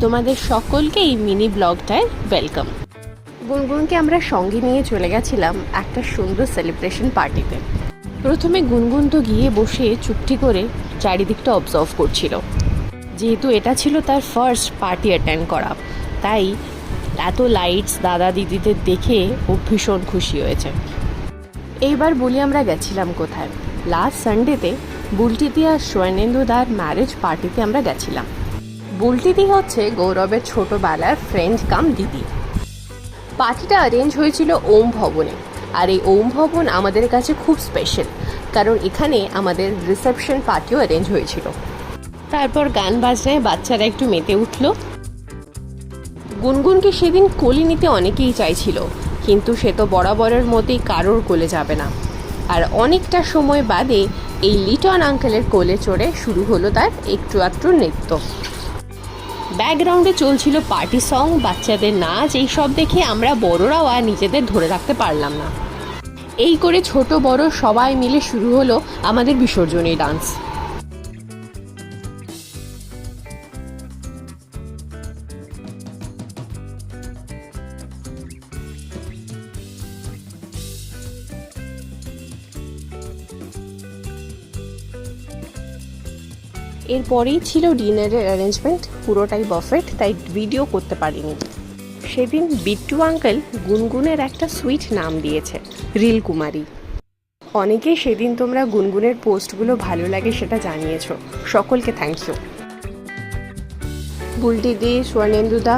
তোমাদের সকলকে এই মিনি ব্লগটায় ওয়েলকাম। গুনগুনকে আমরা সঙ্গে নিয়ে চলে গেছিলাম একটা সুন্দর সেলিব্রেশন পার্টিতে। প্রথমে গুনগুন তো গিয়ে বসে চুপটি করে চারিদিকটা অবজার্ভ করছিল। যেহেতু এটা ছিল তার ফার্স্ট পার্টি অ্যাটেন্ড করা, তাই এত লাইটস দাদা দিদিদের দেখে ও ভীষণ খুশি হয়েছে। এইবার বলি আমরা গেছিলাম কোথায়। লাস্ট সানডেতে বুলটিদি আর স্বর্ণেন্দুদার ম্যারেজ পার্টিতে আমরা গেছিলাম। বুলটিদি হচ্ছে গৌরবের ছোটোবেলার ফ্রেন্ড কাম দিদি। পার্টিটা অ্যারেঞ্জ হয়েছিল ওম ভবনে, আর এই ওম ভবন আমাদের কাছে খুব স্পেশাল, কারণ এখানে আমাদের রিসেপশন পার্টিও অ্যারেঞ্জ হয়েছিল। তারপর গান বাজনায় বাচ্চারা একটু মেতে উঠল। গুনগুনকে সেদিন কোলে নিতে অনেকেই চাইছিল, কিন্তু সে তো বরাবরের মতোই কারোর কোলে যাবে না। আর অনেকটা সময় বাদে এই লিটন আঙ্কেলের কোলে চড়ে শুরু হলো তার একটু আধটু নৃত্য। ব্যাকগ্রাউন্ডে চলছিল পার্টি সং, বাচ্চাদের নাচ। এইসব দেখে আমরা বড়রাও আর নিজেদের ধরে রাখতে পারলাম না। এই করে ছোট বড় সবাই মিলে শুরু হলো আমাদের বিসর্জনী ডান্স। এরপরেই ছিল ডিনারের অ্যারেঞ্জমেন্ট, পুরোটাই বাফেট, তাই ভিডিও করতে পারিনি। সেদিন বিট্টু আঙ্কেল গুনগুনের একটা সুইট নাম দিয়েছে, রিল কুমারী। অনেকেই সেদিন তোমরা গুনগুনের পোস্টগুলো ভালো লাগে সেটা জানিয়েছো, সকলকে থ্যাংক ইউ। বুলটিদি স্বর্ণেন্দুদা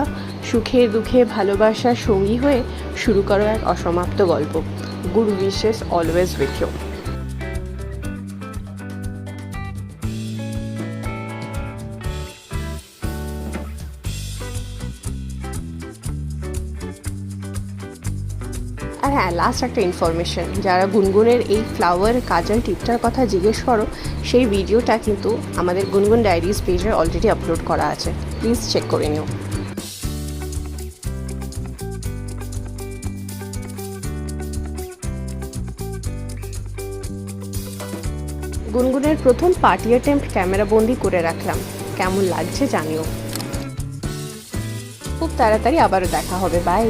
সুখে দুঃখে ভালোবাসার সঙ্গী হয়ে শুরু করো এক অসমাপ্ত গল্প। Good wishes always with you. আর হ্যাঁ, লাস্ট একটা ইনফরমেশন, যারা গুনগুনের এই ফ্লাওয়ার কাজল টিপটার কথা জিজ্ঞেস করো, সেই ভিডিওটা কিন্তু আমাদের গুনগুন ডায়েরিজ পেজে অলরেডি আপলোড করা আছে, প্লিজ চেক করে নিও। গুনগুনের প্রথম পার্টি অ্যাটেম্প্ট ক্যামেরা বন্দি করে রাখলাম, কেমন লাগছে জানিও। খুব তাড়াতাড়ি আবারও দেখা হবে, বাই।